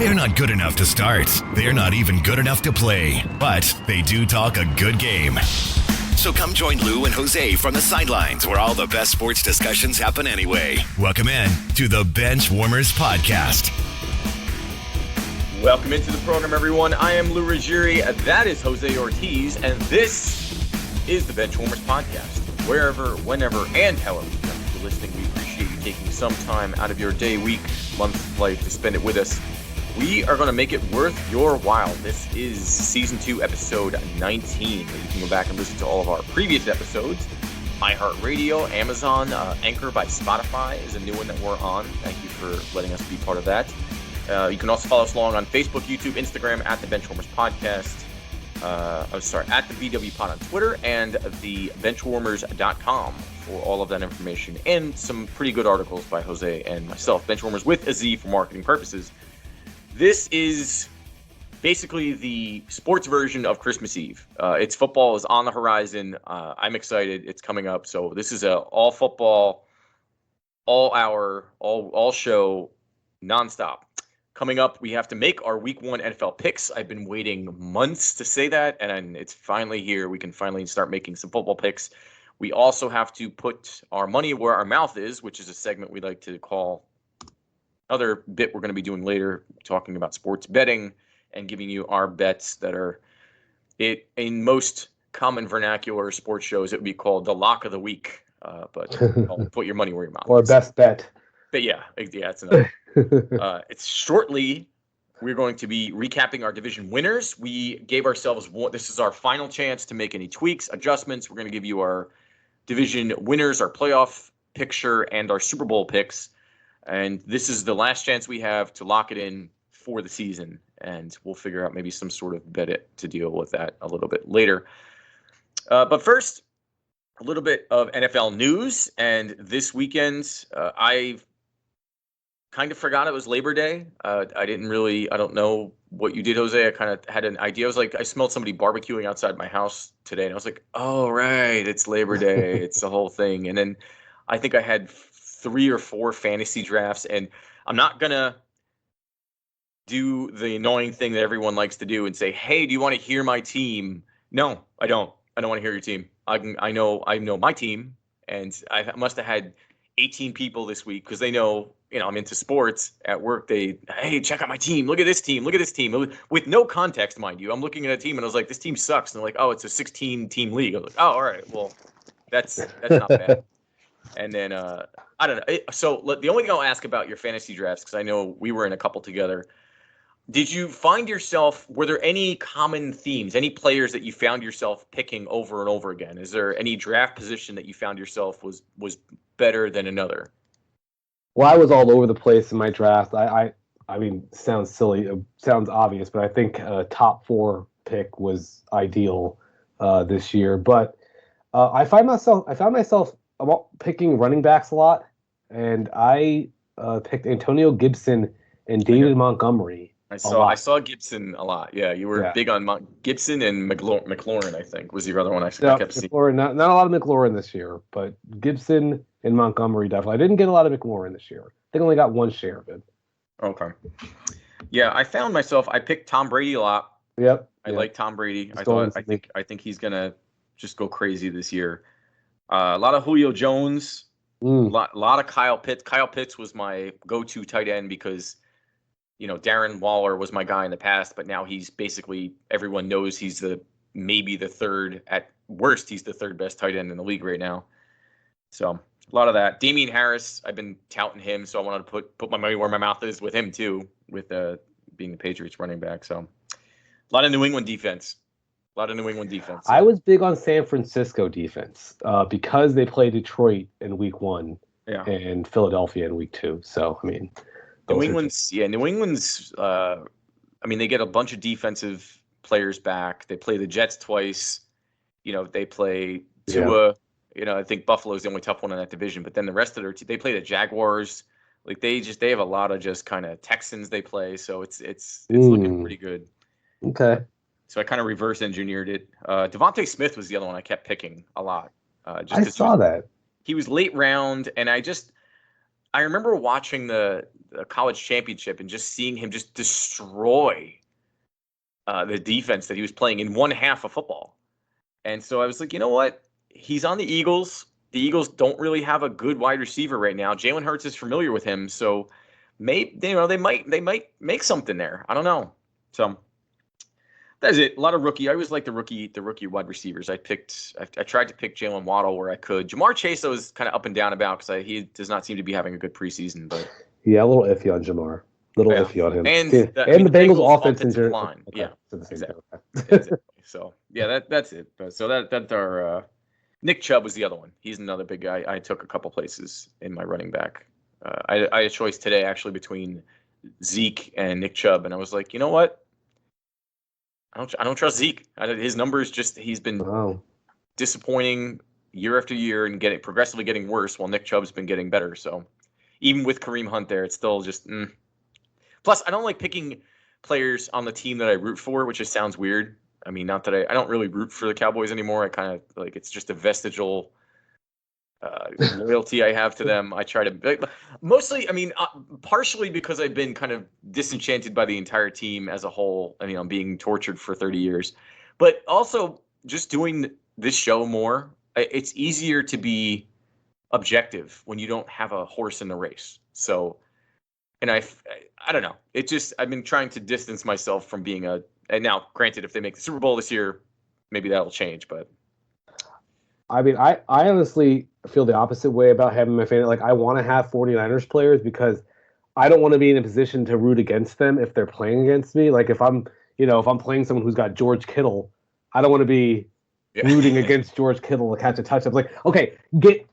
They're not good enough to start. They're not even good enough to play. But they do talk a good game. So come join Lou and Jose from the sidelines where all the best sports discussions happen anyway. Welcome in to the Benchwarmerz podcast. Welcome into the program, everyone. I am Lou Ruggieri. That is Jose Ortiz. And this is the Benchwarmerz podcast. Wherever, whenever, and however you're listening, we appreciate you taking some time out of your day, week, month, life to spend it with us. We are going to make it worth your while. This is Season 2, Episode 19. You can go back and listen to all of our previous episodes. iHeartRadio, Amazon, Anchor by Spotify is a new one that we're on. Thank you for letting us be part of that. You can also follow us along on Facebook, YouTube, Instagram, at the Benchwarmerz Podcast. At the BW Pod on Twitter, and the benchwarmers.com for all of that information and some pretty good articles by Jose and myself. Benchwarmers with a Z for marketing purposes. This is basically the sports version of Christmas Eve. It's football is on the horizon. I'm excited. It's coming up. So this is a all football, all hour, all show, nonstop. Coming up, we have to make our Week 1 NFL picks. I've been waiting months to say that, and it's finally here. We can finally start making some football picks. We also have to put our money where our mouth is, which is a segment we like to call another bit we're going to be doing later, talking about sports betting and giving you our bets that are in most common vernacular sports shows. It would be called the lock of the week, but put your money where your mouth or is. Best bet. But yeah, it's another. It's shortly. We're going to be recapping our division winners. We gave ourselves one. This is our final chance to make any tweaks, adjustments. We're going to give you our division winners, our playoff picture, and our Super Bowl picks. And this is the last chance we have to lock it in for the season. And we'll figure out maybe some sort of bet it to deal with that a little bit later. But first, a little bit of NFL news. And this weekend, I've kind of forgot it was Labor Day. I don't know what you did, Jose. I kind of had an idea. I smelled somebody barbecuing outside my house today. And I was like, oh, right, it's Labor Day. It's the whole thing. And then I think I had 3 or 4 fantasy drafts. And I'm not going to do the annoying thing that everyone likes to do and say, hey, do you want to hear my team? No, I don't. I don't want to hear your team. I know my team. And I must have had 18 people this week because they know, I'm into sports at work. Hey, check out my team. Look at this team. Look at this team. With no context, mind you. I'm looking at a team and I was like, this team sucks. And they're like, oh, it's a 16-team league. I was like, oh, all right. Well, that's not bad. And then, I don't know. So the only thing I'll ask about your fantasy drafts, because I know we were in a couple together. Did you find yourself, were there any common themes, any players that you found yourself picking over and over again? Is there any draft position that you found yourself was better than another? Well, I was all over the place in my draft. I mean, sounds silly, sounds obvious, but I think top 4 pick was ideal this year. But I found myself picking running backs a lot, and I picked Antonio Gibson and David Montgomery. I saw Gibson a lot. Yeah, you were big on Gibson and McLaurin, I think, was the other one I kept seeing. Not a lot of McLaurin this year, but Gibson and Montgomery definitely. I didn't get a lot of McLaurin this year. I think I only got one share of it. Okay. Yeah, I found myself. I picked Tom Brady a lot. Yep. I like Tom Brady. I think he's gonna just go crazy this year. A lot of Julio Jones. A lot of Kyle Pitts. Kyle Pitts was my go-to tight end because Darren Waller was my guy in the past, but now he's basically, everyone knows he's maybe the third, at worst, he's the third best tight end in the league right now. So a lot of that. Damian Harris, I've been touting him, so I wanted to put my money where my mouth is with him too, with being the Patriots running back. So a lot of New England defense. I was big on San Francisco defense because they play Detroit in week 1 and Philadelphia in week 2. So, I mean, New England's, they get a bunch of defensive players back. They play the Jets twice. They play Tua. I think Buffalo's the only tough one in that division. But then the rest of their they play the Jaguars. They have a lot of just kind of Texans they play. So it's looking pretty good. Okay. So I kind of reverse engineered it. Devontae Smith was the other one I kept picking a lot. I saw that. He was late round, and I remember watching the a college championship and just seeing him just destroy the defense that he was playing in one half of football. And so I was like, you know what? He's on the Eagles. The Eagles don't really have a good wide receiver right now. Jalen Hurts is familiar with him, so they might make something there. I don't know. So that's it. A lot of rookie. I always like the rookie wide receivers. I tried to pick Jalen Waddle where I could. Jamar Chase I was kind of up and down about because he does not seem to be having a good preseason. But yeah, a little iffy on Jamar. Iffy on him. And the Bengals offensive line. Okay. Yeah, exactly. So yeah, that's it. So that's our Nick Chubb was the other one. He's another big guy. I took a couple places in my running back. I had a choice today actually between Zeke and Nick Chubb, and I was like, you know what? I don't trust Zeke. His numbers he's been disappointing year after year and progressively getting worse, while Nick Chubb's been getting better. So even with Kareem Hunt there, it's still just. Plus, I don't like picking players on the team that I root for, which just sounds weird. I mean, not that I don't really root for the Cowboys anymore. I kind of like it's just a vestigial loyalty I have to them. I try to mostly, I mean, partially because I've been kind of disenchanted by the entire team as a whole. I mean, I'm being tortured for 30 years, but also just doing this show more. It's easier to be objective when you don't have a horse in the race. So, and I don't know. I've been trying to distance myself from being and now granted, if they make the Super Bowl this year, maybe that'll change, but. I mean, I honestly feel the opposite way about having my fan. Like, I want to have 49ers players because I don't want to be in a position to root against them if they're playing against me. Like, if I'm playing someone who's got George Kittle, I don't want to be rooting against George Kittle to catch a touchdown. Like, okay, get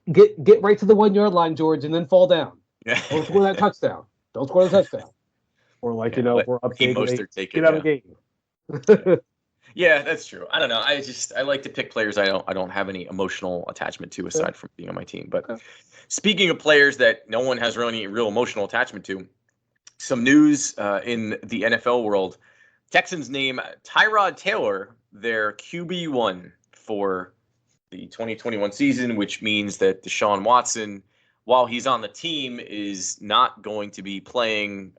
right to the 1 yard line, George, and then fall down. Don't score that touchdown. Don't score the touchdown. Or if we're up big, get out of the game. Yeah, that's true. I don't know. I like to pick players I don't have any emotional attachment to aside from being on my team. But speaking of players that no one has really any real emotional attachment to, some news in the NFL world. Texans name Tyrod Taylor their QB1 for the 2021 season, which means that Deshaun Watson, while he's on the team, is not going to be playing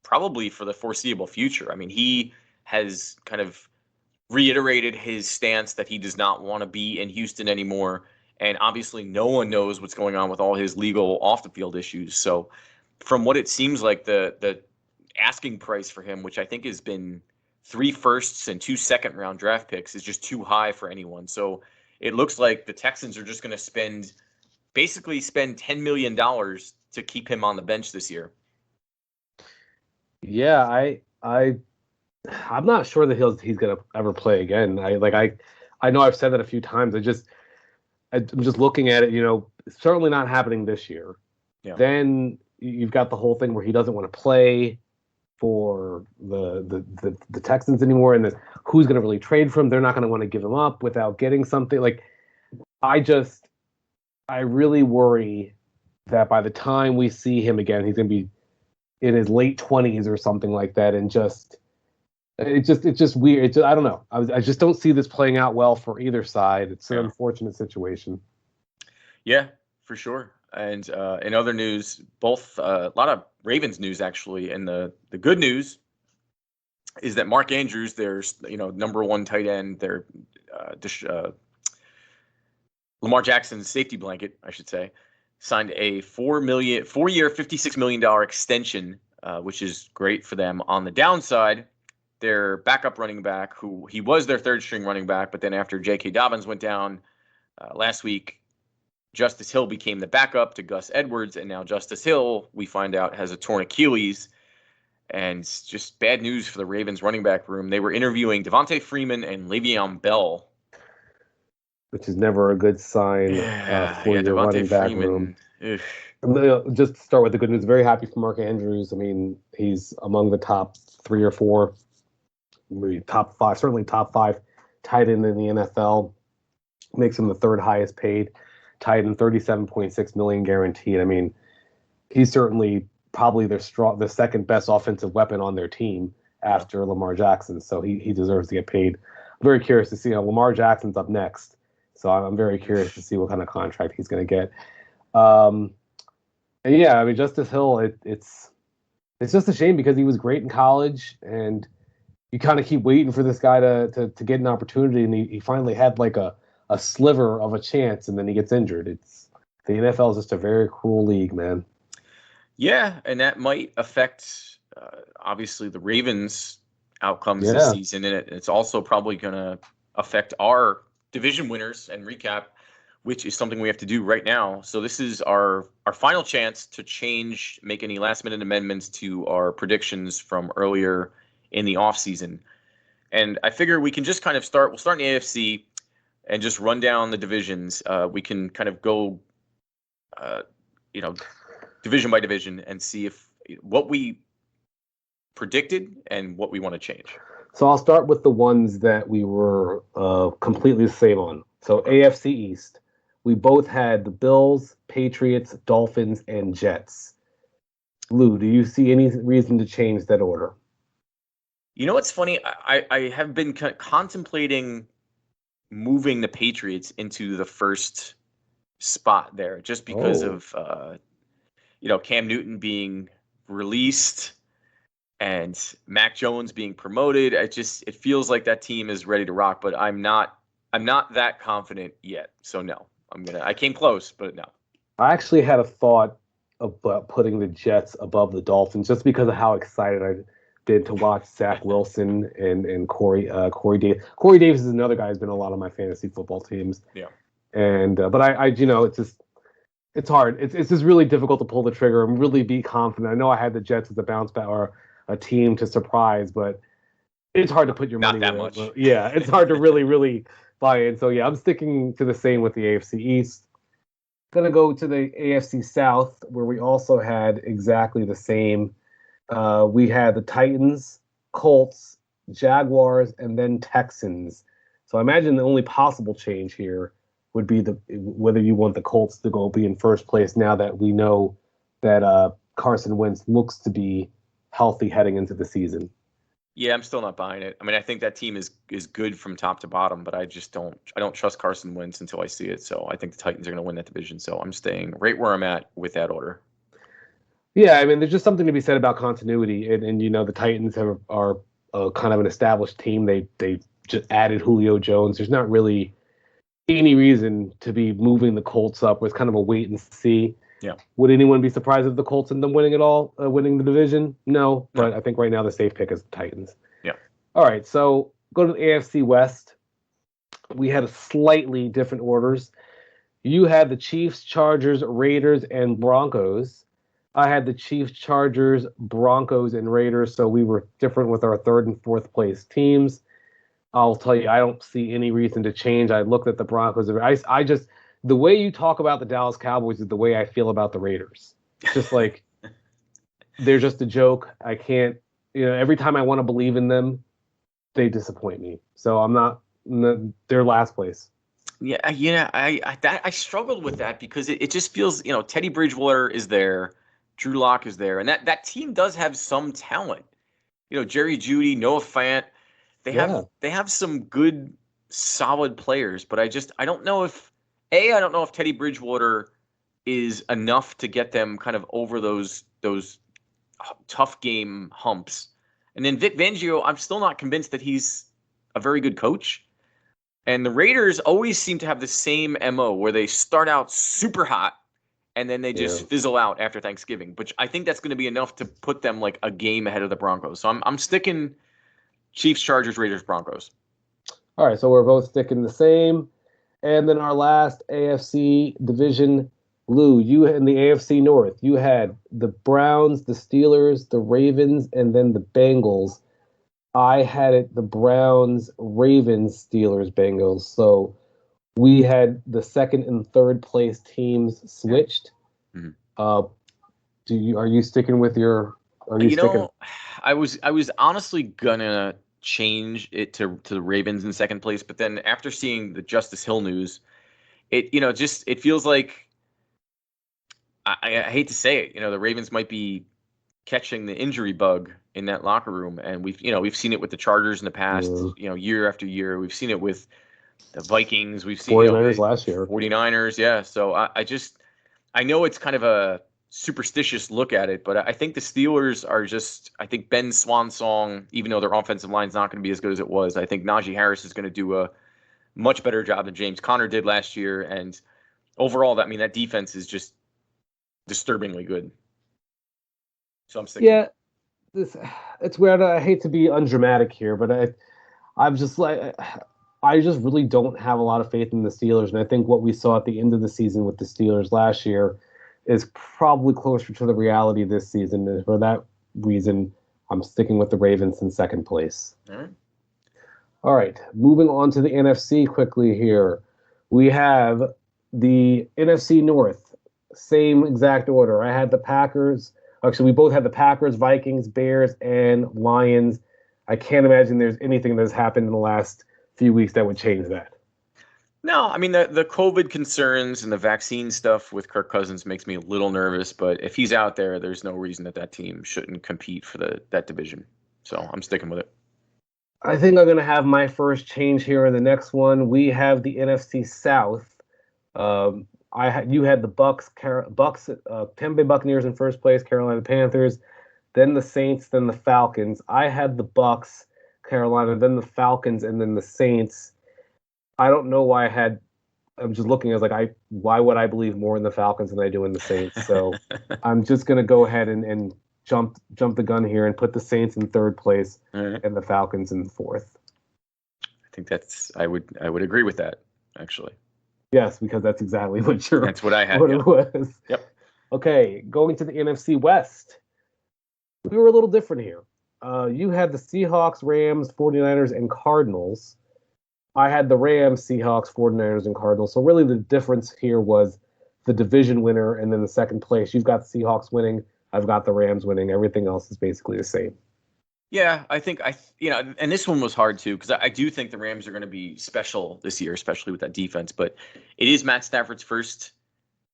probably for the foreseeable future. I mean, he has kind of reiterated his stance that he does not want to be in Houston anymore. And obviously no one knows what's going on with all his legal off the field issues. So from what it seems like, the asking price for him, which I think has been 3 firsts and 2 second-round draft picks, is just too high for anyone. So it looks like the Texans are just going to spend $10 million to keep him on the bench this year. Yeah, I'm not sure that he's going to ever play again. I know I've said that a few times. I'm just looking at it, certainly not happening this year. Yeah. Then you've got the whole thing where he doesn't want to play for the Texans anymore, and who's going to really trade for him? They're not going to want to give him up without getting something. Like, I really worry that by the time we see him again, he's going to be in his late 20s or something like that, and it's just weird. I don't know. I just don't see this playing out well for either side. It's an unfortunate situation. Yeah, for sure. And in other news, both a lot of Ravens news actually, and the good news is that Mark Andrews, their number 1 tight end, their Lamar Jackson's safety blanket, I should say, signed a 4-year, $56 million extension, which is great for them. On the downside, their backup running back, who he was their 3rd-string running back, but then after J.K. Dobbins went down last week, Justice Hill became the backup to Gus Edwards, and now Justice Hill, we find out, has a torn Achilles. And it's just bad news for the Ravens running back room. They were interviewing Devontae Freeman and Le'Veon Bell, which is never a good sign for your running back room. Just to start with the good news, very happy for Mark Andrews. I mean, he's among the top 3 or 4, maybe top 5, certainly top 5 tight end in the NFL. Makes him the 3rd highest paid tight end, $37.6 million guaranteed. I mean, he's certainly probably the 2nd best offensive weapon on their team after Lamar Jackson. So he deserves to get paid. I'm very curious to see. Lamar Jackson's up next, so I'm very curious to see what kind of contract he's going to get. And yeah, I mean, Justice Hill, it's just a shame because he was great in college, and you kind of keep waiting for this guy to get an opportunity, and he finally had like a sliver of a chance, and then he gets injured. The NFL is just a very cruel league, man. Yeah, and that might affect obviously the Ravens' outcomes this Yeah. season, and it's also probably going to affect our division winners and recap, which is something we have to do right now. So this is our final chance to make any last-minute amendments to our predictions from earlier in the offseason. And I figure we can just kind of we'll start in the AFC and just run down the divisions. We can kind of go, division by division and see if what we predicted and what we want to change. So I'll start with the ones that we were completely the same on. So AFC East, we both had the Bills, Patriots, Dolphins, and Jets. Lou, do you see any reason to change that order? You know what's funny? I have been contemplating moving the Patriots into the first spot there just because of Cam Newton being released and Mac Jones being promoted. It feels like that team is ready to rock, but I'm not that confident yet. So no, I came close, but no. I actually had a thought about putting the Jets above the Dolphins just because of how excited I've been to watch Zach Wilson and Corey Davis. Corey Davis is another guy who's been on a lot of my fantasy football teams. Yeah. And but I it's hard. It's just really difficult to pull the trigger and really be confident. I know I had the Jets as a bounce back or a team to surprise, but it's hard to put your money. Not that much. Yeah, it's hard to really buy in. So yeah, I'm sticking to the same with the AFC East. Gonna go to the AFC South where we also had exactly the same. We had the Titans, Colts, Jaguars, and then Texans. So I imagine the only possible change here would be whether you want the Colts to be in first place now that we know that Carson Wentz looks to be healthy heading into the season. Yeah, I'm still not buying it. I mean, I think that team is good from top to bottom, but I don't trust Carson Wentz until I see it. So I think the Titans are going to win that division. So I'm staying right where I'm at with that order. Yeah, I mean, there's just something to be said about continuity, and the Titans are kind of an established team. They just added Julio Jones. There's not really any reason to be moving the Colts up. It's kind of a wait and see. Yeah. Would anyone be surprised if the Colts end up winning it all, winning the division? No, but I think right now the safe pick is the Titans. Yeah. All right, so go to the AFC West. We had slightly different orders. You had the Chiefs, Chargers, Raiders, and Broncos. I had the Chiefs, Chargers, Broncos, and Raiders, so we were different with our third and fourth place teams. I'll tell you, I don't see any reason to change. I looked at the Broncos. The way you talk about the Dallas Cowboys is the way I feel about the Raiders. Just like they're just a joke. I can't, every time I want to believe in them, they disappoint me. So I'm not, they're last place. Yeah, I struggled with that because it just feels, Teddy Bridgewater is there, Drew Lock is there, and that team does have some talent. Jerry Jeudy, Noah Fant, they have some good, solid players, but I don't know if Teddy Bridgewater is enough to get them kind of over those tough game humps. And then Vic Fangio, I'm still not convinced that he's a very good coach. And the Raiders always seem to have the same MO where they start out super hot and then they just fizzle out after Thanksgiving. But I think that's going to be enough to put them like a game ahead of the Broncos. So I'm sticking Chiefs, Chargers, Raiders, Broncos. All right, so we're both sticking the same. And then our last AFC division, Lou, you in the AFC North, you had the Browns, the Steelers, the Ravens, and then the Bengals. I had it the Browns, Ravens, Steelers, Bengals. So we had the second and third place teams switched. Mm-hmm. Are you sticking with your? I was honestly gonna change it to the Ravens in second place, but then after seeing the Justice Hill news, it feels like I hate to say it, the Ravens might be catching the injury bug in that locker room, and we've seen it with the Chargers in the past, year after year. We've seen it with the Vikings. We've seen 49ers last year. 49ers, yeah. So I know it's kind of a superstitious look at it, but I think the Steelers are just, I think Ben's swan song, even though their offensive line's not going to be as good as it was, I think Najee Harris is going to do a much better job than James Conner did last year. And overall, that defense is just disturbingly good. So I'm sticking. Yeah, it's weird. I hate to be undramatic here, but I'm just like, I just really don't have a lot of faith in the Steelers. And I think what we saw at the end of the season with the Steelers last year is probably closer to the reality this season. And for that reason, I'm sticking with the Ravens in second place. All right. All right, moving on to the NFC quickly here. We have the NFC North, same exact order. I had the Packers. Actually, we both had the Packers, Vikings, Bears, and Lions. I can't imagine there's anything that's happened in the last few weeks that would change that. No, I mean, the COVID concerns and the vaccine stuff with Kirk Cousins makes me a little nervous, but if he's out there, there's no reason that team shouldn't compete for that division. So I'm sticking with it. I think I'm going to have my first change here in the next one. We have the NFC South. You had the Bucks, Tampa Bay Buccaneers in first place, Carolina Panthers, then the Saints, then the Falcons. I had the Bucks, Carolina, then the Falcons, and then the Saints. I don't know why I'm just looking. I was like, why would I believe more in the Falcons than I do in the Saints? So I'm just going to go ahead and jump the gun here and put the Saints in third place and the Falcons in fourth. I think I would agree with that, actually. Yes, because that's exactly that's what I had. It was. Yep. Okay, going to the NFC West. We were a little different here. You had the Seahawks, Rams, 49ers, and Cardinals. I had the Rams, Seahawks, 49ers, and Cardinals. So really the difference here was the division winner and then the second place. You've got the Seahawks winning. I've got the Rams winning. Everything else is basically the same. Yeah, I think and this one was hard too, because I do think the Rams are going to be special this year, especially with that defense. But it is Matt Stafford's first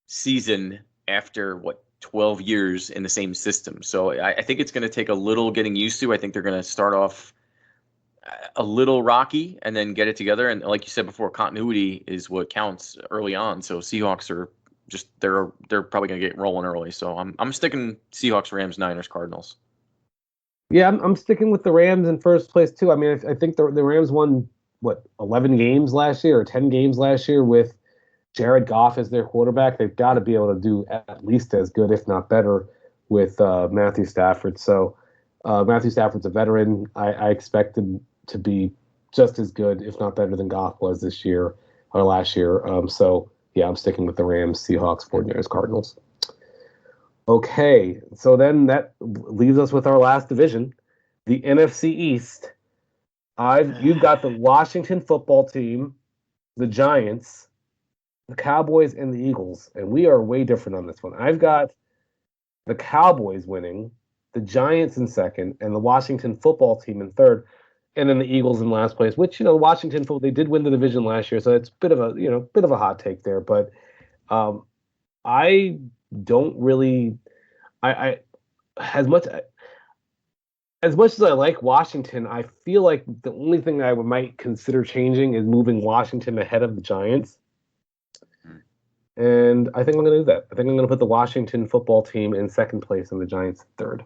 season after 12 years in the same system. So I think it's going to take a little getting used to. I think they're going to start off a little rocky and then get it together. And like you said before, continuity is what counts early on. So Seahawks are just they're probably going to get rolling early. So I'm sticking Seahawks, Rams, Niners, Cardinals. Yeah, I'm sticking with the Rams in first place too. I mean, I think the Rams won 11 games last year or 10 games last year with Jared Goff as their quarterback. They've got to be able to do at least as good, if not better, with Matthew Stafford. So Matthew Stafford's a veteran. I expect him to be just as good, if not better, than Goff was this year or last year. So yeah, I'm sticking with the Rams, Seahawks, 49ers, Cardinals. Okay, so then that leaves us with our last division, the NFC East. You've got the Washington football team, the Giants, the Cowboys, and the Eagles, and we are way different on this one. I've got the Cowboys winning, the Giants in second, and the Washington football team in third, and then the Eagles in last place. Which Washington football, they did win the division last year, so it's a bit of a hot take there, but I don't really. I as much as I like Washington, I feel like the only thing I might consider changing is moving Washington ahead of the Giants. And I think I'm going to do that. I think I'm going to put the Washington football team in second place and the Giants in third.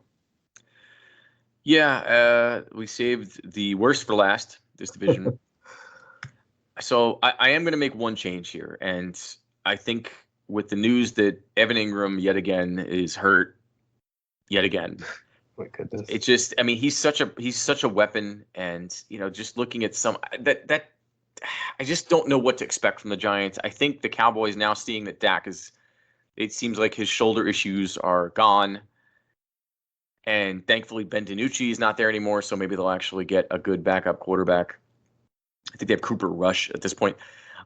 Yeah, we saved the worst for last, this division. So I am going to make one change here. And I think with the news that Evan Ingram yet again is hurt yet again. My goodness. It's just, I mean, he's such a weapon, and just looking at some that I just don't know what to expect from the Giants. I think the Cowboys now seeing that Dak it seems like his shoulder issues are gone. And thankfully Ben DiNucci is not there anymore, so maybe they'll actually get a good backup quarterback. I think they have Cooper Rush at this point.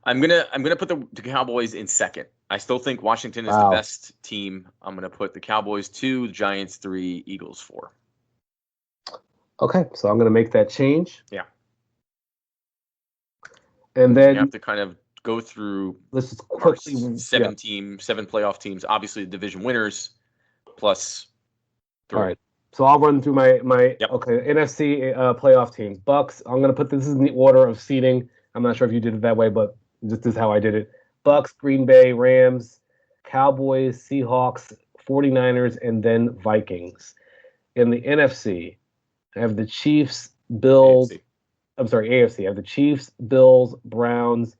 I'm gonna put the Cowboys in second. I still think Washington is the best team. I'm gonna put the Cowboys 2, the Giants 3, Eagles 4. Okay, so I'm gonna make that change. Yeah. And then you have to kind of go through. Let's just quickly seven playoff teams. Obviously, the division winners plus 3. All right. So I'll run through my NFC playoff teams. Bucks. I'm gonna put this in the order of seeding. I'm not sure if you did it that way, but this is how I did it. Bucks, Green Bay, Rams, Cowboys, Seahawks, 49ers, and then Vikings. In the NFC, I have the Chiefs, Bills. AFC. I'm sorry, AFC. I have the Chiefs, Bills, Browns,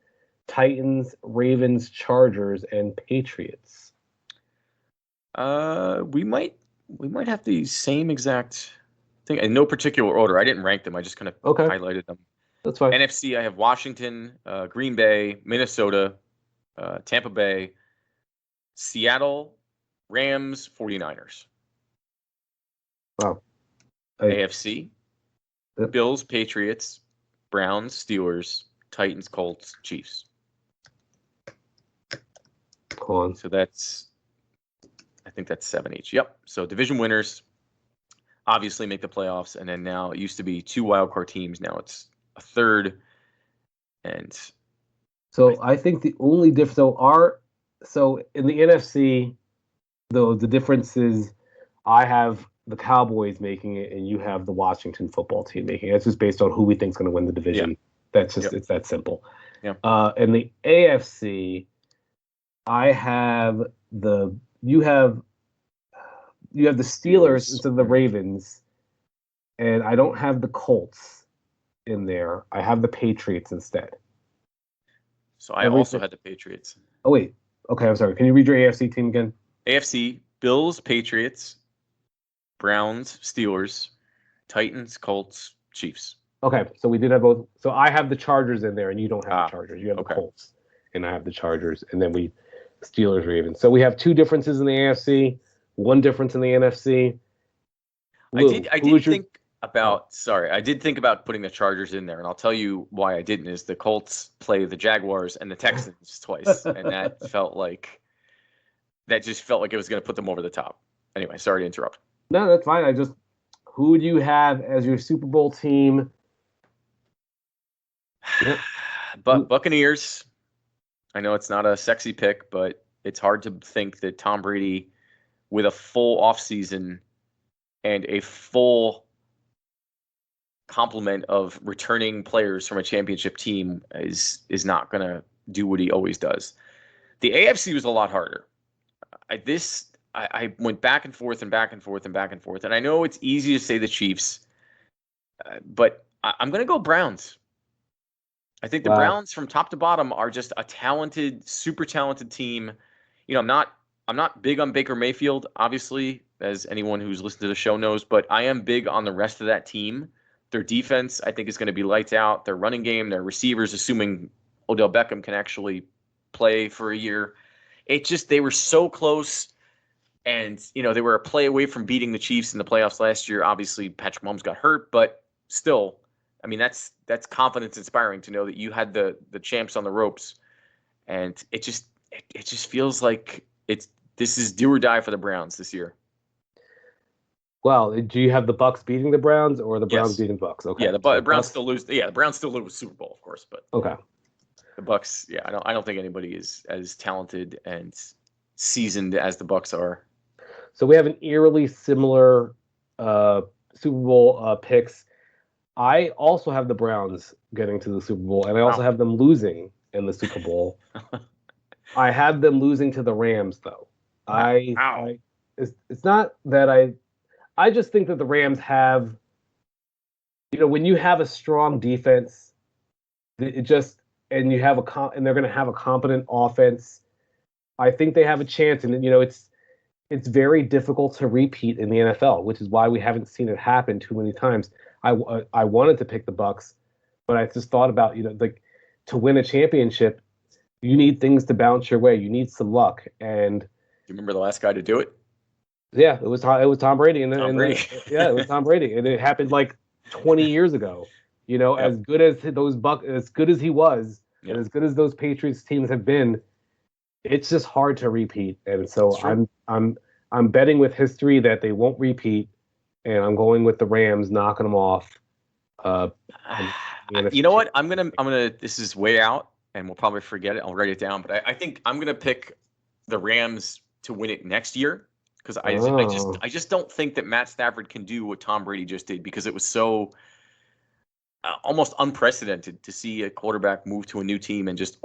Titans, Ravens, Chargers, and Patriots. We might have the same exact thing in no particular order. I didn't rank them. I just kind of highlighted them. That's fine. NFC, I have Washington, Green Bay, Minnesota, Tampa Bay, Seattle, Rams, 49ers. Wow. AFC, Bills, Patriots, Browns, Steelers, Titans, Colts, Chiefs. Hold on. So I think that's 7 each. Yep. So division winners obviously make the playoffs, and then now it used to be 2 wildcard teams. Now it's a third. And so I think the only difference, so in the NFC, though, the difference is I have the Cowboys making it, and you have the Washington football team making it. It's just based on who we think is going to win the division. Yeah. That's just it's that simple. Yeah. In the AFC, I have you have the Steelers instead of the Ravens, and I don't have the Colts in there. I have the Patriots instead. So I also had the Patriots. Oh wait, okay, I'm sorry. Can you read your AFC team again? AFC: Bills, Patriots, Browns, Steelers, Titans, Colts, Chiefs. Okay, so we did have both. So I have the Chargers in there, and you don't have the Chargers. You have the Colts, and I have the Chargers, and then Steelers, Ravens. So we have 2 differences in the AFC, 1 difference in the NFC. Lou, I did think about putting the Chargers in there, and I'll tell you why I didn't. Is the Colts play the Jaguars and the Texans twice, and that just felt like it was going to put them over the top. Anyway, sorry to interrupt. No, that's fine. Who do you have as your Super Bowl team? Yep. But Buccaneers. I know it's not a sexy pick, but it's hard to think that Tom Brady, with a full offseason and a full complement of returning players from a championship team, is not going to do what he always does. The AFC was a lot harder. I went back and forth and back and forth and back and forth, and I know it's easy to say the Chiefs, but I'm going to go Browns. I think the Browns from top to bottom are just a talented, super talented team. You know, I'm not big on Baker Mayfield, obviously, as anyone who's listened to the show knows, but I am big on the rest of that team. Their defense, I think, is going to be lights out. Their running game, their receivers, assuming Odell Beckham can actually play for a year. They were so close, and, they were a play away from beating the Chiefs in the playoffs last year. Obviously, Patrick Mahomes got hurt, but still, I mean, that's confidence inspiring to know that you had the champs on the ropes, and it just feels like this is do or die for the Browns this year. Well, do you have the Bucs beating the Browns or the Browns beating the Bucs? Okay. Yeah, the Browns still lose. Yeah, the Browns still lose Super Bowl, of course, but okay. The Bucs, yeah, I don't think anybody is as talented and seasoned as the Bucs are. So we have an eerily similar Super Bowl picks. I also have the Browns getting to the Super Bowl, and I also have them losing in the Super Bowl. I have them losing to the Rams, though. It's not that I just think that the Rams have, when you have a strong defense, and you have and they're going to have a competent offense. I think they have a chance, and it's very difficult to repeat in the NFL, which is why we haven't seen it happen too many times. I wanted to pick the Bucs, but I just thought about, to win a championship, you need things to bounce your way. You need some luck. And do you remember the last guy to do it? Yeah, it was Tom Brady. It was Tom Brady, and it happened like 20 years ago. As good as as good as he was, and as good as those Patriots teams have been, it's just hard to repeat. And so I'm betting with history that they won't repeat. And I'm going with the Rams, knocking them off. You know what? I'm gonna. This is way out, and we'll probably forget it. I'll write it down. But I think I'm gonna pick the Rams to win it next year, because I just don't think that Matt Stafford can do what Tom Brady just did, because it was so almost unprecedented to see a quarterback move to a new team and just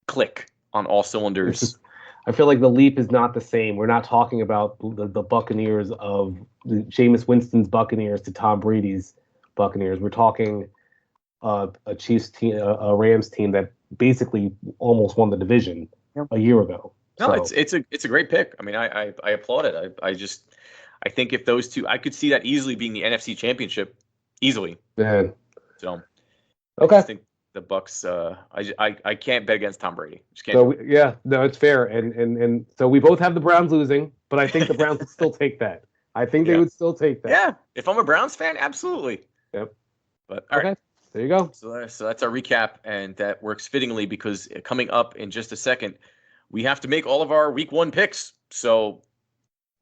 click on all cylinders. I feel like the leap is not the same. We're not talking about the Buccaneers of Jameis Winston's Buccaneers to Tom Brady's Buccaneers. We're talking a Chiefs team, a Rams team that basically almost won the division a year ago. No, so. It's a great pick. I mean, I applaud it. I think if those two, I could see that easily being the NFC Championship, easily. Man. So, okay. I think the Bucks. I can't bet against Tom Brady. Just can't. So no, it's fair, and so we both have the Browns losing, but I think the Browns would still take that. I think they would still take that. Yeah, if I'm a Browns fan, absolutely. Yep. But all right. There you go. So that's our recap, and that works fittingly because coming up in just a second, we have to make all of our week 1 picks. So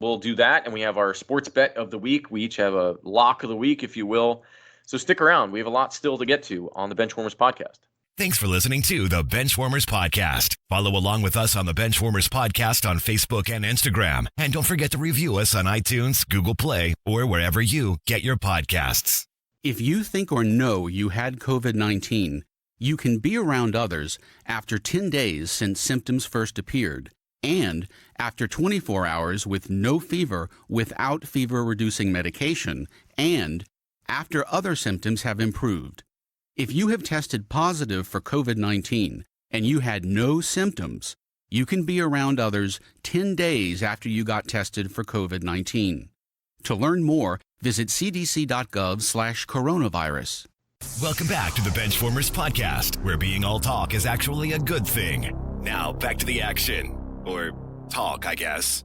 we'll do that, and we have our sports bet of the week. We each have a lock of the week, if you will. So stick around. We have a lot still to get to on the Benchwarmers podcast. Thanks for listening to the Benchwarmers podcast. Follow along with us on the Benchwarmers podcast on Facebook and Instagram. And don't forget to review us on iTunes, Google Play, or wherever you get your podcasts. If you think or know you had COVID-19, you can be around others after 10 days since symptoms first appeared, and after 24 hours with no fever without fever-reducing medication, and after other symptoms have improved. If you have tested positive for COVID-19 and you had no symptoms, you can be around others 10 days after you got tested for COVID-19. To learn more, visit cdc.gov/coronavirus. Welcome back to the Benchwarmers podcast, where being all talk is actually a good thing. Now, back to the action. Or talk, I guess.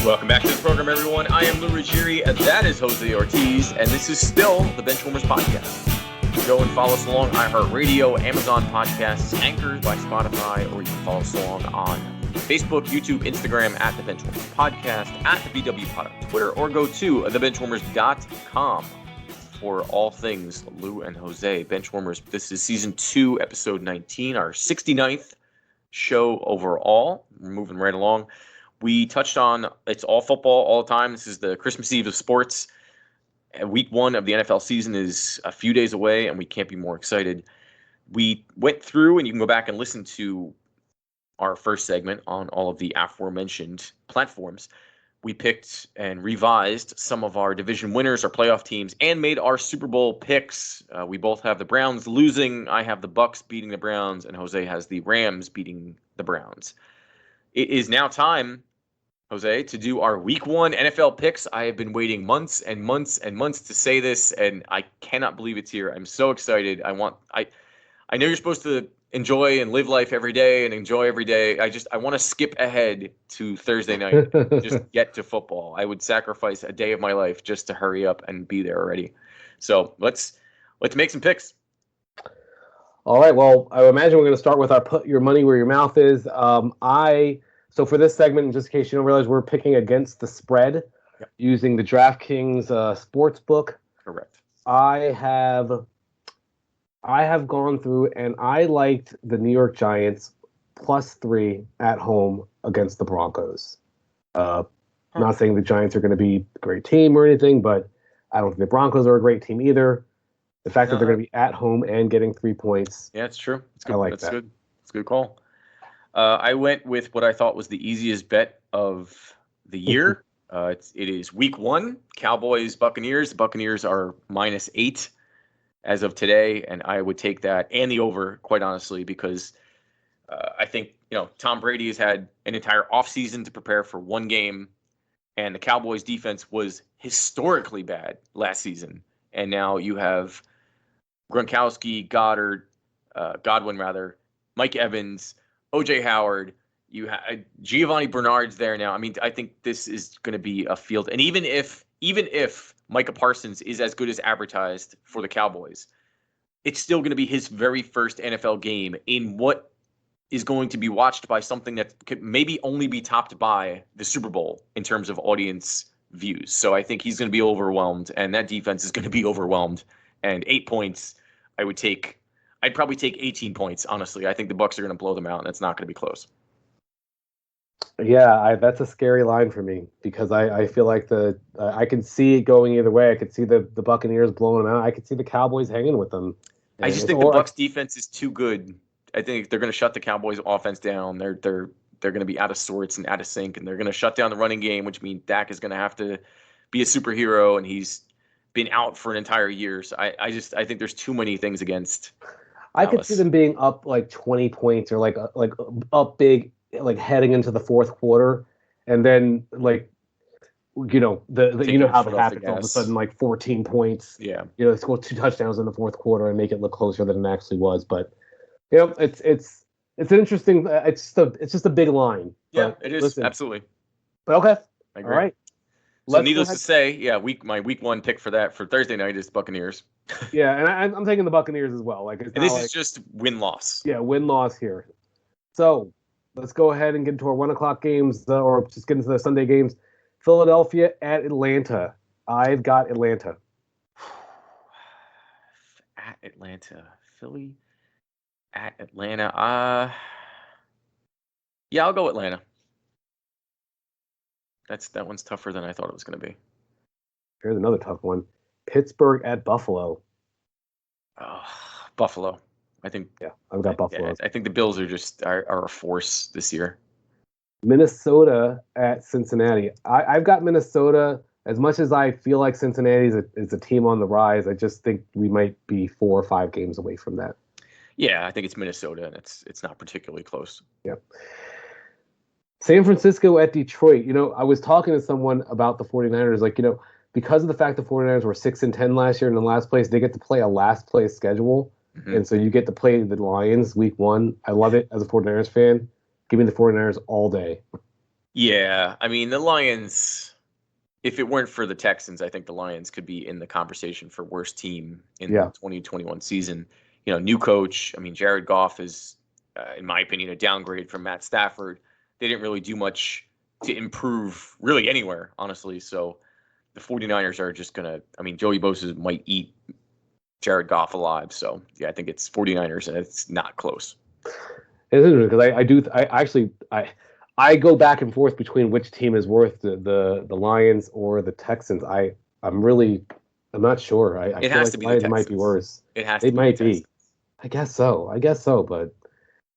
Welcome back to the program, everyone. I am Lou Ruggieri, and that is Jose Ortiz, and this is still the Benchwarmers podcast. Go and follow us along iHeartRadio, Amazon Podcasts, Anchor by Spotify, or you can follow us along on Facebook, YouTube, Instagram at the Benchwarmers Podcast, at the BW Pod on Twitter, or go to thebenchwarmers.com for all things Lou and Jose. Benchwarmers, this is season 2, episode 19, our 69th show overall. We're moving right along. We touched on it's all football all the time. This is the Christmas Eve of sports. Week 1 of the NFL season is a few days away, and we can't be more excited. We went through, and you can go back and listen to our first segment on all of the aforementioned platforms. We picked and revised some of our division winners, our playoff teams, and made our Super Bowl picks. We both have the Browns losing. I have the Bucks beating the Browns, and Jose has the Rams beating the Browns. It is now time, Jose, to do our week 1 NFL picks. I have been waiting months and months and months to say this, and I cannot believe it's here. I'm so excited. I know you're supposed to enjoy and live life every day and enjoy every day. I want to skip ahead to Thursday night, just get to football. I would sacrifice a day of my life just to hurry up and be there already. So let's make some picks. All right. Well, I imagine we're going to start with our put your money where your mouth is. So for this segment, just in case you don't realize, we're picking against the spread using the DraftKings sportsbook. Correct. I have gone through and I liked the New York Giants +3 at home against the Broncos. Not saying the Giants are going to be a great team or anything, but I don't think the Broncos are a great team either. The fact that they're going to be at home and getting 3 points. Yeah, it's true. It's good. I like that. Good. It's a good call. I went with what I thought was the easiest bet of the year. It is week 1, Cowboys, Buccaneers. The Buccaneers are -8 as of today, and I would take that and the over, quite honestly, because I think Tom Brady has had an entire offseason to prepare for one game, and the Cowboys defense was historically bad last season. And now you have Gronkowski, Godwin, Mike Evans, O.J. Howard, you have Giovanni Bernard's there now. I mean, I think this is going to be a field. And even if Micah Parsons is as good as advertised for the Cowboys, it's still going to be his very first NFL game in what is going to be watched by something that could maybe only be topped by the Super Bowl in terms of audience views. So I think he's going to be overwhelmed, and that defense is going to be overwhelmed. And 8 points, I'd probably take 18 points, honestly. I think the Bucs are going to blow them out, and it's not going to be close. Yeah, that's a scary line for me because I feel like I can see it going either way. I could see the Buccaneers blowing them out. I could see the Cowboys hanging with them I just think the Bucs defense is too good. I think they're going to shut the Cowboys offense down. They're going to be out of sorts and out of sync, and they're going to shut down the running game, which means Dak is going to have to be a superhero, and he's been out for an entire year. So I think there's too many things against I could see them being up like 20 points or like up big, like heading into the fourth quarter, and then like the you know how that happens all of a sudden, like 14 points. Yeah, score 2 touchdowns in the fourth quarter and make it look closer than it actually was. But it's an interesting. It's just a big line. Yeah, it is absolutely. But okay, I agree. All right. So needless to say, my week 1 pick for Thursday night is Buccaneers. Yeah, and I'm taking the Buccaneers as well. Like, this is just win-loss. Yeah, win-loss here. So let's go ahead and get into our 1:00 games, or just get into the Sunday games. Philadelphia at Atlanta. I've got Atlanta. At Atlanta, Philly. At Atlanta. Yeah, I'll go Atlanta. That one's tougher than I thought it was going to be. Here's another tough one. Pittsburgh at Buffalo. Buffalo. I think. Yeah, I've got Buffalo. I think the Bills are a force this year. Minnesota at Cincinnati. I've got Minnesota. As much as I feel like Cincinnati is a team on the rise, I just think we might be 4 or 5 games away from that. Yeah, I think it's Minnesota, and it's not particularly close. Yeah. San Francisco at Detroit. I was talking to someone about the 49ers, like, because of the fact the 49ers were 6-10 last year in the last place, they get to play a last place schedule. Mm-hmm. And so you get to play the Lions week 1. I love it as a 49ers fan. Give me the 49ers all day. Yeah, I mean, the Lions, if it weren't for the Texans, I think the Lions could be in the conversation for worst team in the 2021 season. New coach. I mean, Jared Goff is, in my opinion, a downgrade from Matt Stafford. They didn't really do much to improve really anywhere, honestly. So the 49ers are just going to, I mean, Joey Bosa might eat Jared Goff alive. So, yeah, I think it's 49ers, and it's not close. It's interesting because I go back and forth between which team is worth the Lions or the Texans. I'm not sure. I it feel has like to be the Lions the might be worse. It has to It be. Might be. I guess so. But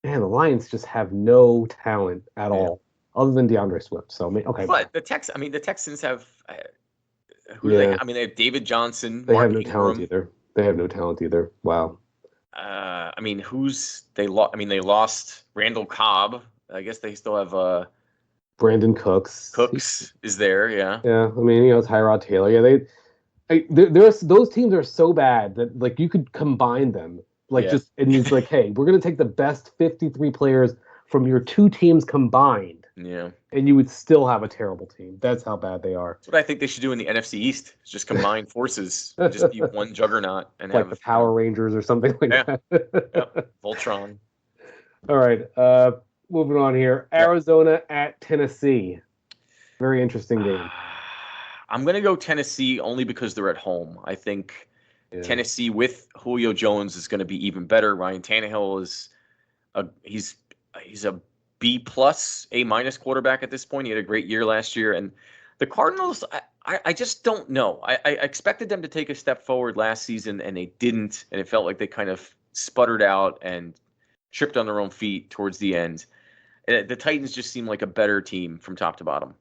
man, the Lions just have no talent at all, other than DeAndre Swift. So okay. But the Texans have. Who do they have? I mean, they have David Johnson. They have no talent either. Wow. I mean, they lost Randall Cobb. I guess they still have Brandon Cooks. Cooks is there, yeah. Yeah, I mean, Tyrod Taylor. Yeah, those teams are so bad that like you could combine them, just and it's like, hey, we're gonna take the best 53 players from your 2 teams combined. Yeah. And you would still have a terrible team. That's how bad they are. That's what I think they should do in the NFC East. Just combine forces. Just be one juggernaut and like have the Power Rangers or something like that. Yep. Voltron. All right. Moving on here. Arizona at Tennessee. Very interesting game. I'm going to go Tennessee only because they're at home. I think Tennessee with Julio Jones is going to be even better. Ryan Tannehill is he's a B+, A- quarterback at this point. He had a great year last year. And the Cardinals, I just don't know. I expected them to take a step forward last season, and they didn't. And it felt like they kind of sputtered out and tripped on their own feet towards the end. The Titans just seem like a better team from top to bottom.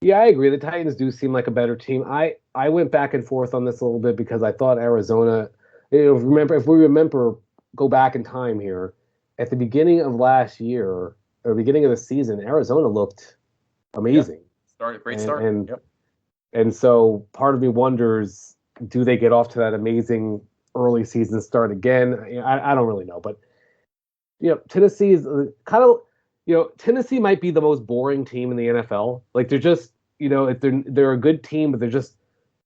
Yeah, I agree. The Titans do seem like a better team. I went back and forth on this a little bit because I thought Arizona, if we remember, go back in time here, at the beginning of last year, or beginning of the season, Arizona looked amazing. Great start. And so part of me wonders, do they get off to that amazing early season start again? I don't really know. But, Tennessee is kind of, Tennessee might be the most boring team in the NFL. Like they're just, they're a good team, but it's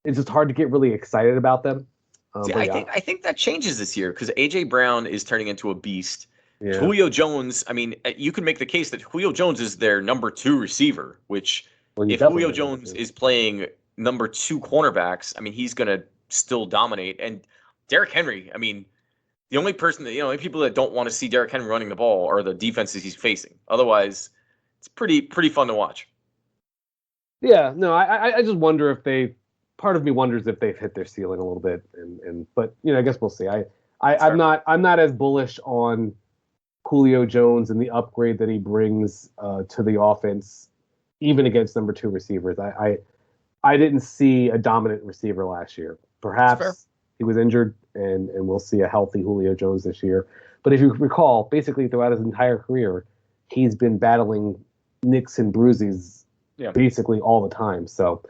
just hard to get really excited about them. I think that changes this year because A.J. Brown is turning into a beast. Yeah. Julio Jones, I mean, you can make the case that Julio Jones is their number 2 receiver, which if Julio Jones is playing number 2 cornerbacks, I mean, he's going to still dominate. And Derrick Henry, I mean, the only people that don't want to see Derrick Henry running the ball are the defenses he's facing. Otherwise, it's pretty fun to watch. Yeah, no, I just wonder part of me wonders if they've hit their ceiling a little bit. But I guess we'll see. I'm not as bullish on Julio Jones and the upgrade that he brings to the offense, even against number 2 receivers. I didn't see a dominant receiver last year. Perhaps he was injured, and we'll see a healthy Julio Jones this year. But if you recall, basically throughout his entire career, he's been battling nicks and bruises basically all the time. So,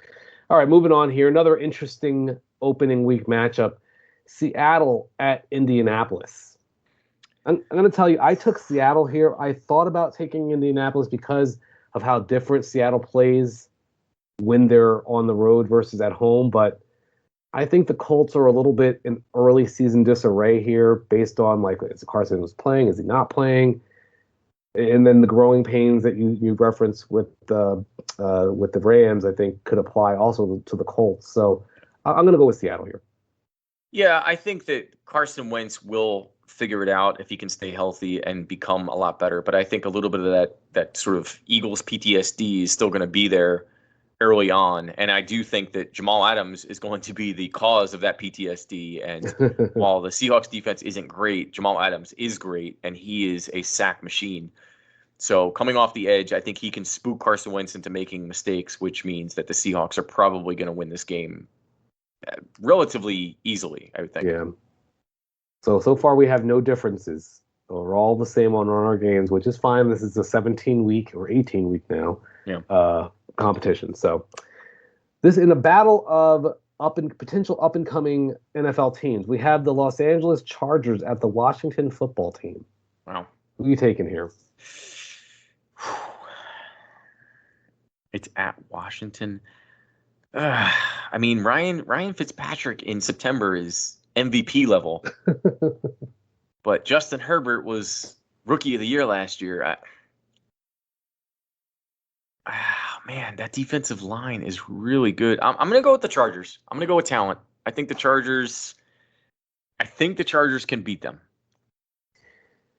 all right, moving on here. Another interesting opening week matchup. Seattle at Indianapolis. I'm going to tell you, I took Seattle here. I thought about taking Indianapolis because of how different Seattle plays when they're on the road versus at home. But I think the Colts are a little bit in early season disarray here based on, like, is Carson was playing? Is he not playing? And then the growing pains that you referenced with the Rams, I think, could apply also to the Colts. So I'm going to go with Seattle here. Yeah, I think that Carson Wentz will figure it out if he can stay healthy and become a lot better. But I think a little bit of that sort of Eagles PTSD is still going to be there early on. And I do think that Jamal Adams is going to be the cause of that PTSD. And while the Seahawks defense isn't great, Jamal Adams is great, and he is a sack machine. So coming off the edge, I think he can spook Carson Wentz into making mistakes, which means that the Seahawks are probably going to win this game relatively easily, I would think. Yeah. So far we have no differences. We're all the same on our games, which is fine. This is a 17-week or 18-week now competition. So this in a battle of potential up-and-coming NFL teams, we have the Los Angeles Chargers at the Washington Football Team. Wow. Who are you taking here? It's at Washington. I mean, Ryan Fitzpatrick in September is MVP level, but Justin Herbert was Rookie of the Year last year. Man, that defensive line is really good. I'm going to go with the Chargers. I'm going to go with talent. I think the Chargers can beat them.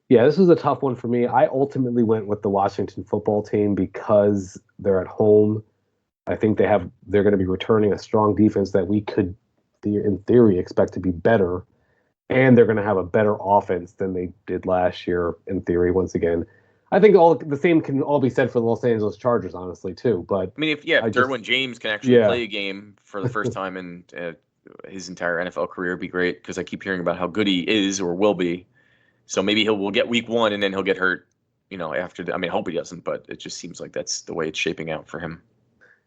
Yeah, this was a tough one for me. I ultimately went with the Washington Football Team because they're at home. I think they're going to be returning a strong defense that we could, in theory, expect to be better. And they're going to have a better offense than they did last year, in theory, once again. I think the same can all be said for the Los Angeles Chargers, honestly, too. But I mean, if Derwin James can actually play a game for the first time in his entire NFL career, it'd be great, because I keep hearing about how good he is or will be. So maybe we'll get week 1 and then he'll get hurt, after I hope he doesn't, but it just seems like that's the way it's shaping out for him.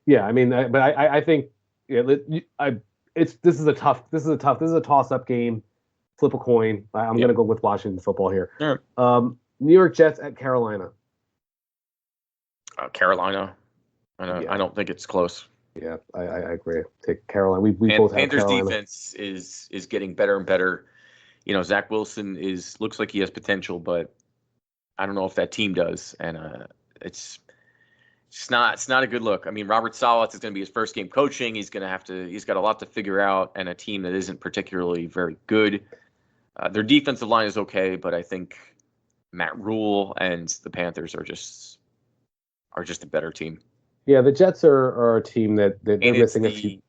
Yeah, I mean, I think this is a toss-up game. Flip a coin. I'm going to go with Washington Football here. Right. New York Jets at Carolina. Carolina. I don't think it's close. Yeah, I agree. Take Carolina. We both have Panthers Carolina. defense is getting better and better. Zach Wilson looks like he has potential, but I don't know if that team does. And it's not a good look. I mean, Robert Saleh is going to be his first game coaching. He's got a lot to figure out, and a team that isn't particularly very good. Their defensive line is okay, but I think Matt Rule and the Panthers are just a better team. Yeah, the Jets are a team that they're missing a few.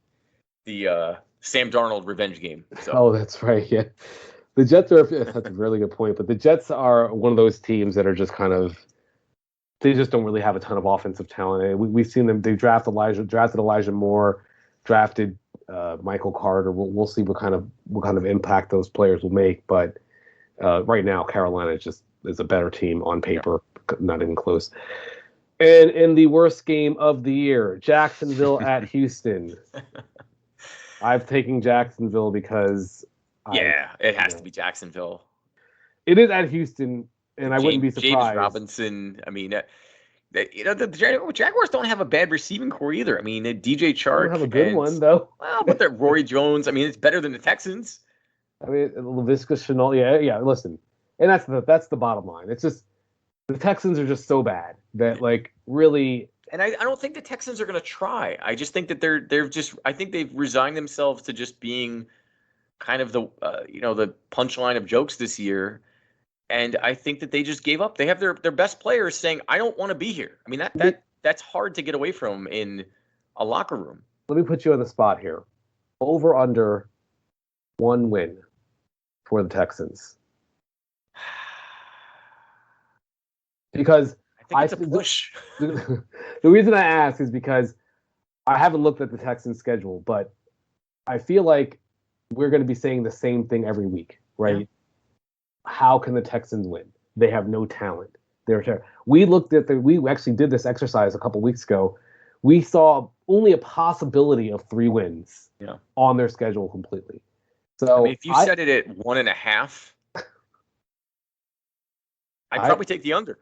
The Sam Darnold revenge game. So. Oh, that's right. Yeah, the Jets that's a really good point. But the Jets are one of those teams that are just kind of. They just don't really have a ton of offensive talent. We've seen them. They drafted Elijah Moore, drafted Michael Carter. We'll see what kind of impact those players will make. But right now, Carolina is a better team on paper, not even close. And in the worst game of the year, Jacksonville at Houston. I've taken Jacksonville because it has to be Jacksonville. It is at Houston. And I wouldn't be surprised. James Robinson. I mean, the Jaguars don't have a bad receiving core either. I mean, DJ Chark. They don't have a good one though. Well, but they're Rory Jones. I mean, it's better than the Texans. I mean, Laviska Shenault. Yeah. Listen, and that's the bottom line. It's just the Texans are just so bad that really. And I don't think the Texans are going to try. I just think that I think they've resigned themselves to just being kind of the the punchline of jokes this year. And I think that they just gave up. They have their best players saying, "I don't want to be here." I mean, that's hard to get away from in a locker room. Let me put you on the spot here. Over under 1 win for the Texans? Because I think it's a push. The reason I ask is because I haven't looked at the Texans' schedule, but I feel like we're going to be saying the same thing every week, right? Yeah. How can the Texans win? They have no talent. We actually did this exercise a couple weeks ago. We saw only a possibility of 3 wins on their schedule completely. So if you set it at 1.5, I'd probably take the under.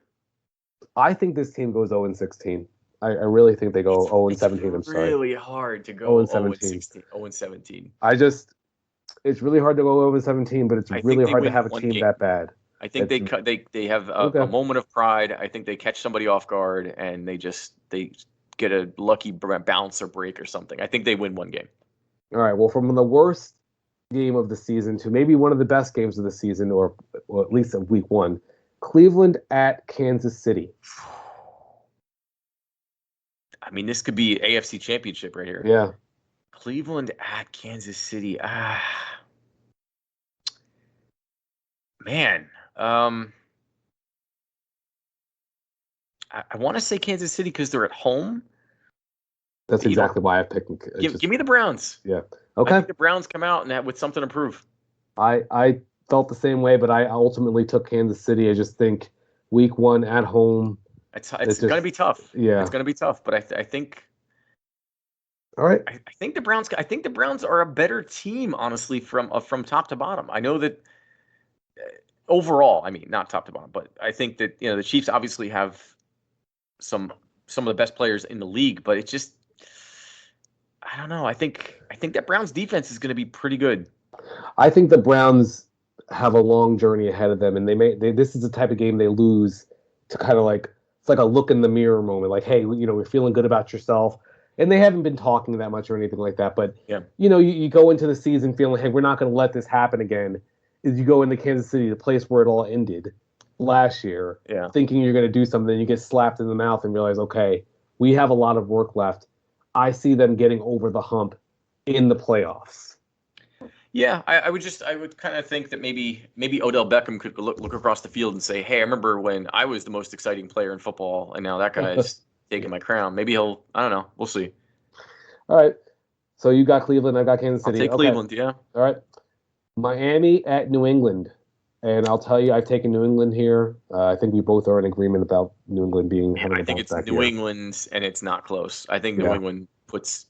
I think this team goes 0-16. I really think they go 0-17. I'm sorry. It's really hard to go 0-16. 0-17. It's really hard to go 0-17, but it's really hard to have a team that bad. I think they have a moment of pride. I think they catch somebody off guard and they get a lucky bounce or break or something. I think they win one game. All right. Well, from the worst game of the season to maybe one of the best games of the season, or at least of week 1, Cleveland at Kansas City. I mean, this could be AFC Championship right here. Yeah. Cleveland at Kansas City. Man. I want to say Kansas City because they're at home. That's exactly why I picked them. Give me the Browns. Yeah. Okay. I think the Browns come out and with something to prove. I felt the same way, but I ultimately took Kansas City. I just think week 1 at home. It's going to be tough. Yeah. It's going to be tough, but I think. All right. I think the Browns are a better team, honestly, from top to bottom. I know that overall, I mean, not top to bottom, but I think that the Chiefs obviously have some of the best players in the league, but it's just, I don't know. I think that Browns defense is going to be pretty good. I think the Browns have a long journey ahead of them, and this is the type of game they lose to kind of like, it's like a look in the mirror moment, like, hey, we're feeling good about yourself. And they haven't been talking that much or anything like that. But, you go into the season feeling, hey, we're not going to let this happen again. Is you go into Kansas City, the place where it all ended last year, thinking you're going to do something, you get slapped in the mouth and realize, okay, we have a lot of work left. I see them getting over the hump in the playoffs. Yeah, I would kind of think that maybe Odell Beckham could look across the field and say, hey, I remember when I was the most exciting player in football, and now that guy's taking my crown. Maybe I don't know. We'll see. All right. So you got Cleveland, I got Kansas City. I'll take Cleveland, yeah. All right. Miami at New England. And I'll tell you, I've taken New England here. I think we both are in agreement about New England being. I think it's New England, and it's not close. I think New England puts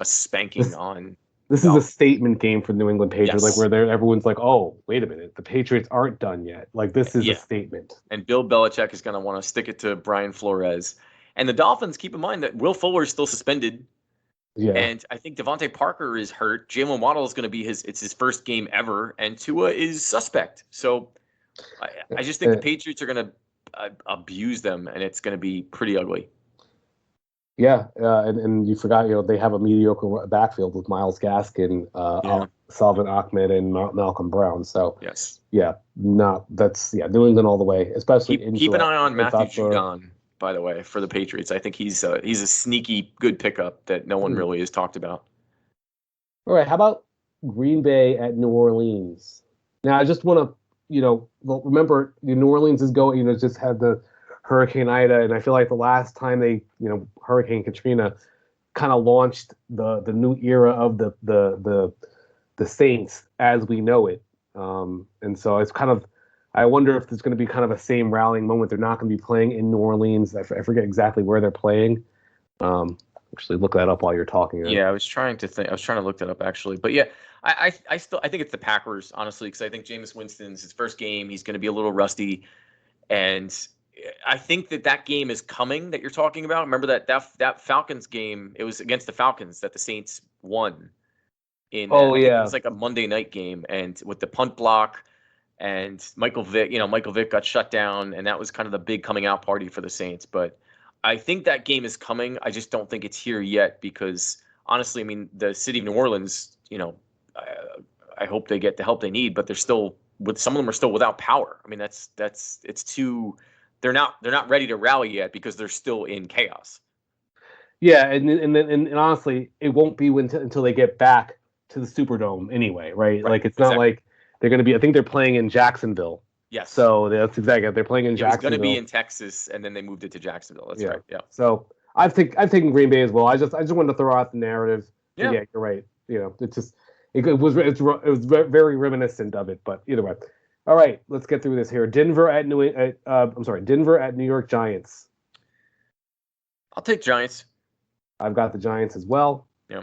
a spanking on. This is a statement game for New England Patriots, like where everyone's like, "Oh, wait a minute, the Patriots aren't done yet." Like this is a statement. And Bill Belichick is going to want to stick it to Brian Flores, and the Dolphins. Keep in mind that Will Fuller is still suspended. Yeah. And I think Devontae Parker is hurt. Jalen Waddle is going to be it's his first game ever, and Tua is suspect. So I just think the Patriots are going to abuse them, and it's going to be pretty ugly. Yeah, and you forgot, they have a mediocre backfield with Myles Gaskin, Salvin Ahmed, and Malcolm Brown. So New England all the way, especially keep an eye on Matthew Judon, by the way, for the Patriots. I think he's a sneaky good pickup that no one really has talked about. All right, how about Green Bay at New Orleans? Now, I just want to, remember New Orleans is going, just had the Hurricane Ida, and I feel like the last time they, Hurricane Katrina kind of launched the new era of the Saints as we know it. And so it's kind of, I wonder if there's going to be kind of a same rallying moment. They're not going to be playing in New Orleans. I forget exactly where they're playing. Actually, look that up while you're talking. Yeah, I was trying to look that up actually. But yeah, I think it's the Packers, honestly, because I think Jameis Winston's his first game. He's going to be a little rusty, and I think that game is coming that you're talking about. Remember that Falcons game? It was against the Falcons that the Saints won. It was like a Monday night game, and with the punt block, and Michael Vick got shut down, and that was kind of the big coming out party for the Saints. But I think that game is coming. I just don't think it's here yet because honestly, I mean, the city of New Orleans, I hope they get the help they need, but they're still some of them are still without power. I mean, it's too. They're not ready to rally yet because they're still in chaos. Yeah, and honestly, it won't be until they get back to the Superdome anyway, right? Like it's not like they're going to be. I think they're playing in Jacksonville. Yes. So that's exactly. They're playing in It was Jacksonville. going to be in Texas, and then they moved it to Jacksonville. That's right. Yeah. So I've taken Green Bay as well. I just wanted to throw out the narrative. Yeah. You're right. It was very reminiscent of it. But either way, all right. Let's get through this here. Denver at New York Giants. I'll take Giants. I've got the Giants as well. Yeah.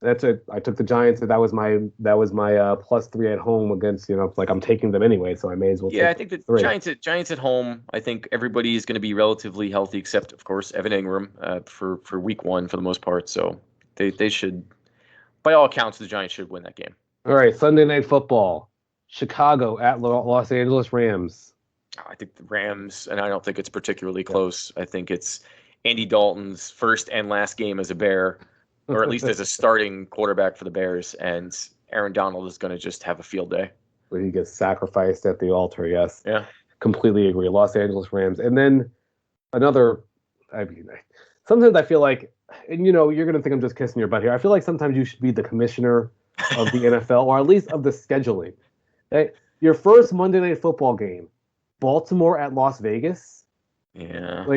That's it. I took the Giants. That was my +3 at home against, like I'm taking them anyway, so I may as well. Yeah, I think the Giants at home. I think everybody is going to be relatively healthy, except of course Evan Ingram for week 1 for the most part. So they should, by all accounts, the Giants should win that game. All right, Sunday Night Football, Chicago at Los Angeles Rams. I think the Rams, and I don't think it's particularly close. I think it's Andy Dalton's first and last game as a Bear. Or at least as a starting quarterback for the Bears, and Aaron Donald is going to just have a field day. Where he gets sacrificed at the altar, yes. Yeah. Completely agree. Los Angeles Rams. And then another, sometimes I feel like, and you're going to think I'm just kissing your butt here, I feel like sometimes you should be the commissioner of the NFL, or at least of the scheduling. Hey, your first Monday Night Football game, Baltimore at Las Vegas. Yeah.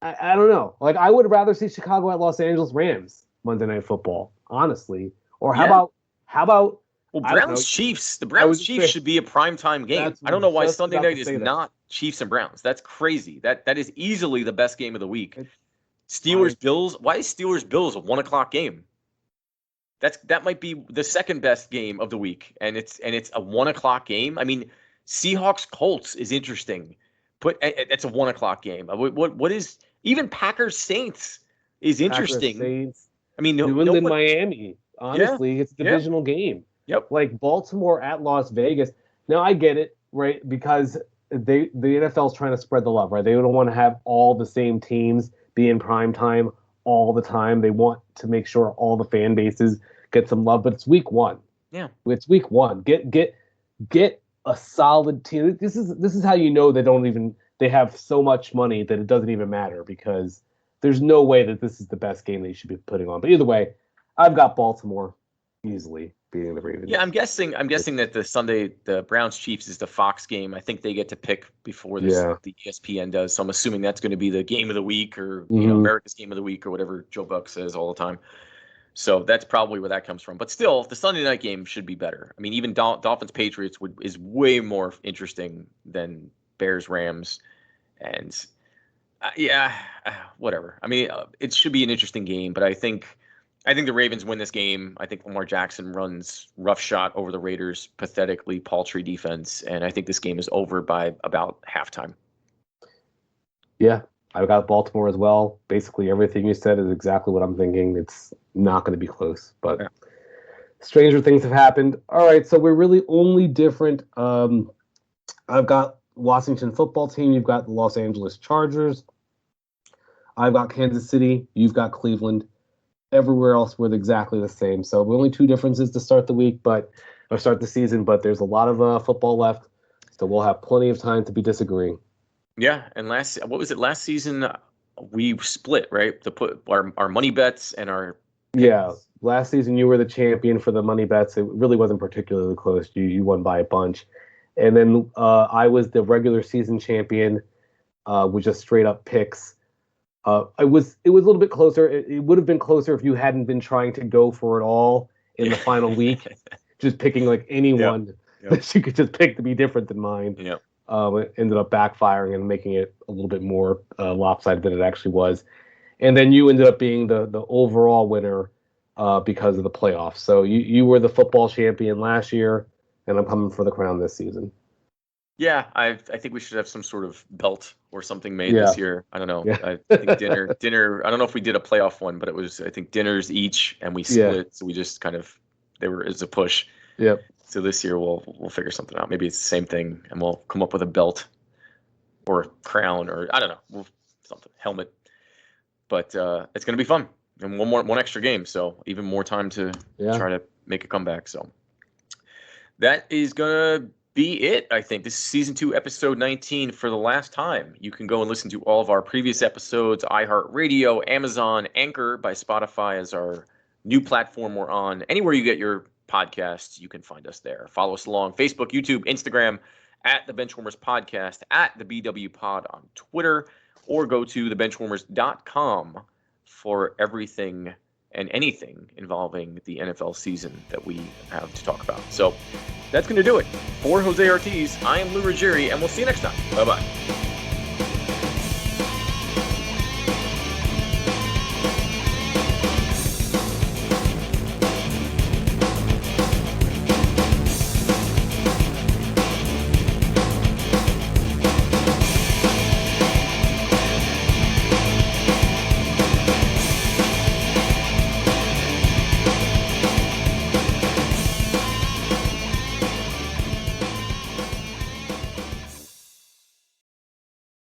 I don't know. I would rather see Chicago at Los Angeles Rams Monday Night Football, honestly. Or how about Browns Chiefs? The Browns Chiefs should be a primetime game. I don't know why Sunday night is not Chiefs and Browns. That's crazy. That is easily the best game of the week. Steelers Bills. Why is Steelers Bills a 1:00 game? That might be the second best game of the week, and it's a 1:00 game. I mean, Seahawks Colts is interesting, but it's a 1:00 game. What is even Packers Saints is interesting. Saints. I mean, New England Miami. Honestly, it's a divisional game. Yep. Like Baltimore at Las Vegas. Now I get it, right? Because the NFL's trying to spread the love, right? They don't want to have all the same teams be in prime time all the time. They want to make sure all the fan bases get some love. But it's week 1. Yeah. It's week 1. Get a solid team. This is how you know they have so much money that it doesn't even matter, because there's no way that this is the best game that you should be putting on. But either way, I've got Baltimore easily beating the Ravens. Yeah, I'm guessing that the Browns Chiefs is the Fox game. I think they get to pick before the ESPN does. So I'm assuming that's going to be the game of the week, or America's game of the week, or whatever Joe Buck says all the time. So that's probably where that comes from. But still, the Sunday night game should be better. I mean, even Dolphins Patriots is way more interesting than Bears Rams. And whatever. I mean, it should be an interesting game, but I think the Ravens win this game. I think Lamar Jackson runs roughshod over the Raiders' pathetically paltry defense, and I think this game is over by about halftime. Yeah, I've got Baltimore as well. Basically, everything you said is exactly what I'm thinking. It's not going to be close, but stranger things have happened. All right, so we're really only different. I've got Washington football team. You've got the Los Angeles Chargers. I've got Kansas City. You've got Cleveland. Everywhere else, we're exactly the same. So only 2 differences to start the season, but there's a lot of football left, so we'll have plenty of time to be disagreeing. Yeah, and last season we split, right? To put our money bets and our picks. Yeah. Last season you were the champion for the money bets. It really wasn't particularly close. You won by a bunch, and then I was the regular season champion with just straight up picks. It was a little bit closer. It would have been closer if you hadn't been trying to go for it all in the final week, just picking like anyone that you could just pick to be different than mine. Yeah. It ended up backfiring and making it a little bit more lopsided than it actually was. And then you ended up being the overall winner because of the playoffs. So you were the football champion last year, and I'm coming for the crown this season. Yeah, I think we should have some sort of belt or something made this year. I don't know. Yeah. I think dinner. I don't know if we did a playoff one, but it was, I think, dinners each, and we split. Yeah. So we just kind of, as a push. Yep. So this year we'll figure something out. Maybe it's the same thing, and we'll come up with a belt or a crown, or I don't know, something, helmet. But it's going to be fun, and one extra game, so even more time to try to make a comeback. So that is going to be it, I think. This is season 2, episode 19 for the last time. You can go and listen to all of our previous episodes, iHeartRadio, Amazon, Anchor by Spotify as our new platform we're on. Anywhere you get your podcasts, you can find us there. Follow us along Facebook, YouTube, Instagram, at the Benchwarmers Podcast, at the BW Pod on Twitter, or go to thebenchwarmers.com for everything and anything involving the NFL season that we have to talk about. So that's going to do it. For Jose Ortiz, I am Lou Ruggieri, and we'll see you next time. Bye-bye.